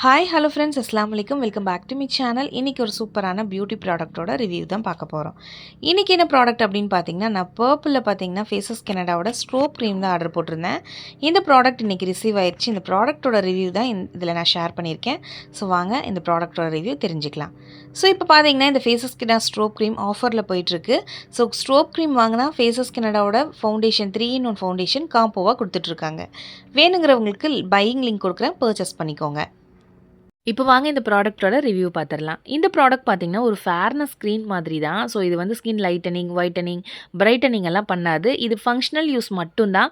Hi hello friends, அஸ்ஸலாமு அலைக்கும். Welcome back to my channel. இன்றைக்கி ஒரு சூப்பரான பியூட்டி ப்ராடக்ட்டோட ரிவ்யூ தான் பார்க்க போகிறோம். இன்றைக்கி என்ன ப்ராடக்ட் அப்படின்னு பார்த்தீங்கன்னா, நான் பர்பிளில் பார்த்தீங்கன்னா ஃபேஸஸ் கனடாவோட ஸ்ட்ரோப் க்ரீம் தான் ஆர்டர் போட்டிருந்தேன். இந்த ப்ராடக்ட் இன்றைக்கி ரிசீவ் ஆயிடுச்சு. இந்த ப்ராடக்ட்டோட ரிவ்யூ தான் இதில் நான் ஷேர் பண்ணியிருக்கேன். ஸோ வாங்க இந்த ப்ராடக்ட்டோட ரிவ்யூ தெரிஞ்சுக்கலாம். ஸோ இப்போ பார்த்தீங்கன்னா இந்த ஃபேஸஸ் கனடா ஸ்ட்ரோப் க்ரீம் ஆஃபரில் போயிட்டுருக்கு. ஸோ ஸ்ட்ரோப் க்ரீம் வாங்கினா ஃபேஸஸ் கனடாவோட ஃபவுண்டேஷன் 3-in-1 ஃபவுண்டேஷன் காம்போவாக கொடுத்துட்ருக்காங்க. வேணுங்கிறவங்களுக்கு பையிங் லிங்க் கொடுக்குறேன், பர்ச்சேஸ் பண்ணிக்கோங்க. இப்போ வாங்க இந்த ப்ராடக்ட்டோட ரிவ்யூ பார்த்துடலாம். இந்த ப்ராடக்ட் பார்த்தீங்கன்னா ஒரு ஃபேர்னஸ் க்ரீம் மாதிரி தான். ஸோ இது வந்து ஸ்கின் லைட்டனிங், ஒயிட்டனிங், பிரைட்டனிங் எல்லாம் பண்ணாது. இது ஃபங்க்ஷனல் யூஸ் மட்டும்தான்.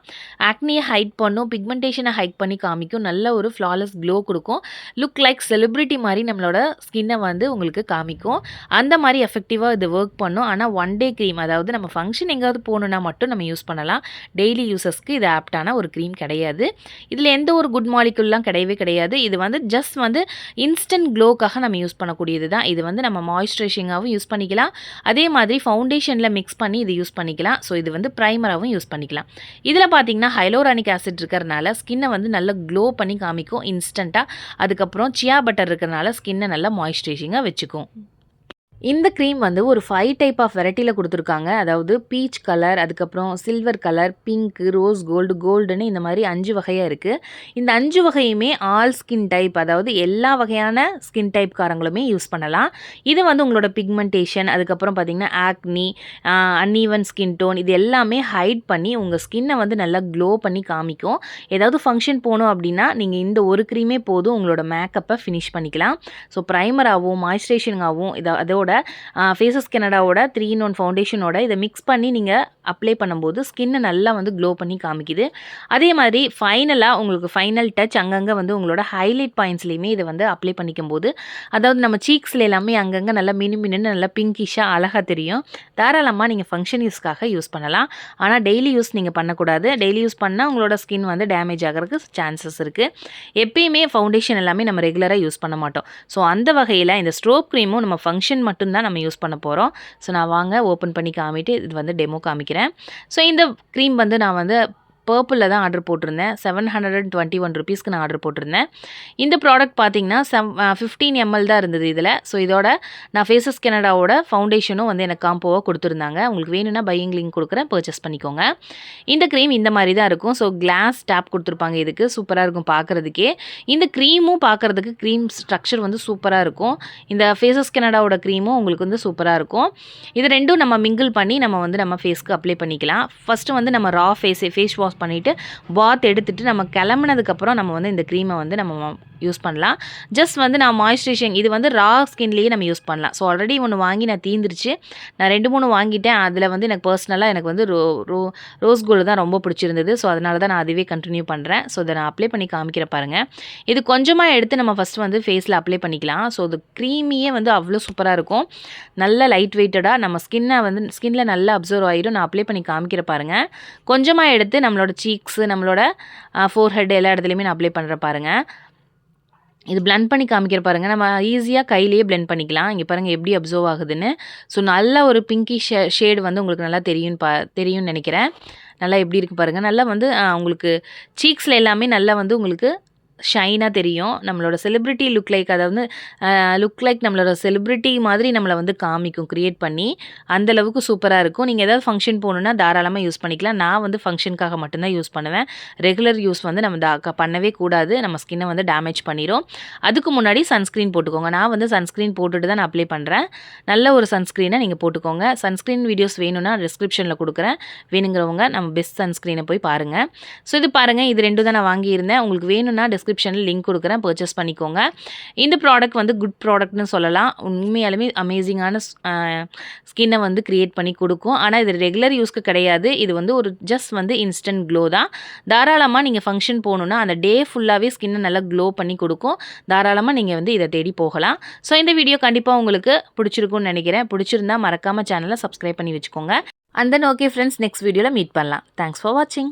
ஆக்னியை ஹைட் பண்ணும், பிக்மெண்டேஷனை ஹைட் பண்ணி காமிக்கும், நல்ல ஒரு ஃப்ளாலஸ் க்ளோ கொடுக்கும், லுக் லைக் செலிப்ரிட்டி மாதிரி நம்மளோட ஸ்கின்னை வந்து உங்களுக்கு காமிக்கும். அந்த மாதிரி எஃபெக்டிவாக இது ஒர்க் பண்ணும். ஆனால் ஒன் டே க்ரீம், அதாவது நம்ம ஃபங்க்ஷன் எங்கேயாவது போகணுன்னா மட்டும் நம்ம யூஸ் பண்ணலாம். டெய்லி யூசஸ்க்கு இது ஆப்டான ஒரு க்ரீம் கிடையாது. இதில் எந்த ஒரு குட் மாலிகுல்லாம் கிடையவே கிடையாது. இது வந்து ஜஸ்ட் வந்து இன்ஸ்டன்ட் க்ளோக்காக நம்ம யூஸ் பண்ணக்கூடியது தான். இது வந்து நம்ம மாய்ஸ்சரைசிங்காகவும் யூஸ் பண்ணிக்கலாம். அதே மாதிரி ஃபவுண்டேஷனில் மிக்ஸ் பண்ணி இது யூஸ் பண்ணிக்கலாம். ஸோ இது வந்து ப்ரைமராகவும் யூஸ் பண்ணிக்கலாம். இதில் பார்த்தீங்கன்னா ஹைலோரானிக் ஆசிட் இருக்கிறனால ஸ்கின்னை வந்து நல்லா க்ளோ பண்ணி காமிக்கும் இன்ஸ்டண்ட்டாக. அதுக்கப்புறம் சியா பட்டர் இருக்கிறனால ஸ்கின்னை நல்லா மாய்ஸ்சரைசிங்காக வச்சுக்கும். இந்த க்ரீம் வந்து ஒரு 5 டைப் ஆஃப் வெரைட்டியில் கொடுத்துருக்காங்க. அதாவது பீச் கலர், அதுக்கப்புறம் silver colour, pink, rose gold, கோல்டுன்னு இந்த மாதிரி 5 வகையாக இருக்குது. இந்த 5 வகையுமே ஆல் ஸ்கின் டைப், அதாவது எல்லா வகையான ஸ்கின் டைப்காரங்களுமே யூஸ் பண்ணலாம். இது வந்து உங்களோட பிக்மெண்டேஷன், அதுக்கப்புறம் பார்த்திங்கன்னா ஆக்னி, அன்ஈவன் ஸ்கின் டோன், இது எல்லாமே ஹைட் பண்ணி உங்கள் ஸ்கின்னை வந்து நல்லா க்ளோ பண்ணி காமிக்கும். ஏதாவது ஃபங்க்ஷன் போகணும் அப்படின்னா நீங்கள் இந்த ஒரு க்ரீமே போதும் உங்களோட மேக்கப்பை ஃபினிஷ் பண்ணிக்கலாம். ஸோ ப்ரைமராகவும் மாய்ஸ்சரைசிங்காகவும் அதோட ஃபேஸஸ் கனடாவோட 3-in-1 ஃபவுண்டேஷனோட இதை மிக்ஸ் பண்ணி நீங்கள் அப்ளை பண்ணும்போது ஸ்கின்னை நல்லா வந்து க்ளோ பண்ணி காமிக்குது. அதே மாதிரி ஃபைனலாக உங்களுக்கு ஃபைனல் டச் அங்கங்கே வந்து உங்களோட ஹைலைட் பாயிண்ட்ஸ்லேயுமே இதை வந்து அப்ளை பண்ணிக்கும் போது, அதாவது நம்ம சீக்ஸில் எல்லாமே அங்கங்கே நல்லா மினுமின்னு நல்லா பிங்கிஷாக அழகாக தெரியும். தாராளமாக நீங்கள் ஃபங்க்ஷன் யூஸ்க்காக யூஸ் பண்ணலாம். ஆனால் டெய்லி யூஸ் நீங்கள் பண்ணக்கூடாது. டெய்லி யூஸ் பண்ணால் உங்களோட ஸ்கின் வந்து டேமேஜ் ஆகிறதுக்கு சான்சஸ் இருக்குது. எப்பயுமே ஃபவுண்டேஷன் எல்லாமே நம்ம ரெகுலராக யூஸ் பண்ண மாட்டோம். ஸோ அந்த வகையில் இந்த ஸ்ட்ரோப் க்ரீமும் நம்ம ஃபங்க்ஷன் மட்டும்தான் நம்ம யூஸ் பண்ண போகிறோம். ஸோ நான் வாங்க ஓப்பன் பண்ணி காமிட்டு இது வந்து டெமோ காமிக்கிறேன். ஸோ இந்த க்ரீம் வந்து நான் வந்து பர்பிளில் தான் ஆர்டர் போட்டிருந்தேன். 721 ருபீஸ்க்கு நான் ஆர்டர் போட்டிருந்தேன். இந்த ப்ராடக்ட் பார்த்தீங்கன்னா 15 ml தான் இருந்தது இதில். ஸோ இதோட நான் ஃபேஸஸ் கனடாவோட ஃபவுண்டேஷனும் வந்து எனக்கு காம்போவாக கொடுத்துருந்தாங்க. உங்களுக்கு வேணும்னா பையிங் லிங்க் கொடுக்குறேன், பர்ச்சேஸ் பண்ணிக்கோங்க. இந்த க்ரீம் இந்த மாதிரி தான் இருக்கும். ஸோ கிளாஸ் டேப் கொடுத்துருப்பாங்க. இதுக்கு சூப்பராக இருக்கும் பார்க்குறதுக்கே. இந்த க்ரீமும் பார்க்குறதுக்கு க்ரீம் ஸ்ட்ரக்சர் வந்து சூப்பராக இருக்கும். இந்த ஃபேஸஸ் கனடாவோட க்ரீமும் உங்களுக்கு வந்து சூப்பராக இருக்கும். இது ரெண்டும் நம்ம மிங்கிள் பண்ணி நம்ம ஃபேஸ்க்கு அப்ளை பண்ணிக்கலாம். ஃபஸ்ட்டு வந்து நம்ம ரா ஃபேஸ் வாஷ் பண்ணிவிட்டு பாத் எடுத்துகிட்டு நம்ம கிளம்புனதுக்கப்புறம் நம்ம வந்து இந்த க்ரீமை வந்து நம்ம யூஸ் பண்ணலாம். ஜஸ்ட் வந்து நான் மாய்ஸ்சரைசிங் இது வந்து ரா ஸ்கின்லேயே நம்ம யூஸ் பண்ணலாம். ஸோ ஆல்ரெடி ஒன்று வாங்கி நான் தீந்துருச்சு. நான் 2-3 வாங்கிட்டேன். அதில் வந்து எனக்கு பர்சனலாக எனக்கு வந்து ரோஸ் கோல்டு தான் ரொம்ப பிடிச்சிருந்தது. ஸோ அதனால தான் நான் அதுவே கண்டினியூ பண்ணுறேன். ஸோ இதை நான் அப்ளை பண்ணி காமிக்கிற பாருங்கள். இது கொஞ்சமாக எடுத்து நம்ம ஃபஸ்ட்டு வந்து ஃபேஸில் அப்ளை பண்ணிக்கலாம். ஸோ அது க்ரீமியே வந்து அவ்வளோ சூப்பராக இருக்கும். நல்ல லைட் வெயிட்டடாக நம்ம ஸ்கின்ல நல்லா அப்சர்வ் ஆகிடும். நான் அப்ளை பண்ணி காமிக்கிற பாருங்கள். கொஞ்சமாக எடுத்து நம்மளோட சீக்ஸு, நம்மளோட ஃபோர்ஹெட் எல்லா இடத்துலையுமே நான் அப்ளை பண்ணுற பாருங்கள். இது பிளெண்ட் பண்ணி காமிக்கிற பாருங்கள். நம்ம ஈஸியாக கையிலேயே பிளெண்ட் பண்ணிக்கலாம். இங்கே பாருங்கள் எப்படி அப்சர்வ் ஆகுதுன்னு. ஸோ நல்ல ஒரு பிங்கி ஷேடு வந்து உங்களுக்கு நல்லா தெரியும்னு நினைக்கிறேன். நல்லா எப்படி இருக்குது பாருங்கள். நல்லா வந்து உங்களுக்கு சீக்ஸில் எல்லாமே நல்லா வந்து உங்களுக்கு ஷைனாக தெரியும். நம்மளோட செலிப்ரிட்டி லுக் லைக் நம்மளோட செலிப்ரிட்டி மாதிரி நம்மளை வந்து காமிக்கும் க்ரியேட் பண்ணி. அந்தளவுக்கு சூப்பராக இருக்கும். நீங்கள் ஏதாவது ஃபங்க்ஷன் போகணுன்னா தாராளமாக யூஸ் பண்ணிக்கலாம். நான் வந்து ஃபங்க்ஷனுக்காக மட்டும்தான் யூஸ் பண்ணுவேன். ரெகுலர் யூஸ் வந்து நம்ம பண்ணவே கூடாது. நம்ம ஸ்கின்னை வந்து டேமேஜ் பண்ணிடும். அதுக்கு முன்னாடி சன்ஸ்க்ரீன் போட்டுக்கோங்க. நான் வந்து சன்ஸ்க்ரீன் போட்டுட்டு தான் நான் அப்ளை பண்ணுறேன். நல்ல ஒரு சன்ஸ்க்ரீனை நீங்கள் போட்டுக்கோங்க. சன்ஸ்க்ரீன் வீடியோஸ் வேணும்னா டிஸ்கிரிப்ஷனில் கொடுக்குறேன். வேணுங்கிறவங்க நம்ம பெஸ்ட் சன்ஸ்க்ரீனை போய் பாருங்கள். ஸோ இது பாருங்கள், இது 2 தான் நான் வாங்கியிருந்தேன். உங்களுக்கு வேணும்னா டிஸ்கிரிப்ஷனில் லிங்க் கொடுக்குறேன், பர்ச்சேஸ் பண்ணிக்கோங்க. இந்த ப்ராடக்ட் வந்து குட் ப்ராடக்ட்னு சொல்லலாம். உண்மையாலுமே அமேசிங்கான ஸ்கின்னை வந்து க்ரியேட் பண்ணி கொடுக்கும். ஆனால் இது ரெகுலர் யூஸ்க்கு கிடையாது. இது வந்து ஒரு ஜஸ்ட் வந்து இன்ஸ்டன்ட் க்ளோ தான். தாராளமாக நீங்கள் ஃபங்க்ஷன் போகணுன்னா அந்த டே ஃபுல்லாகவே ஸ்கின்னை நல்லா க்ளோ பண்ணி கொடுக்கும். தாராளமாக நீங்கள் வந்து இதை தேடி போகலாம். ஸோ இந்த வீடியோ கண்டிப்பாக உங்களுக்கு பிடிச்சிருக்கும்னு நினைக்கிறேன். பிடிச்சிருந்தா மறக்காமல் சேனலை சப்ஸ்கிரைப் பண்ணி வச்சுக்கோங்க. And then okay friends, next வீடியோவில் மீட் பண்ணலாம். தேங்க்ஸ் ஃபார் வாட்சிங்.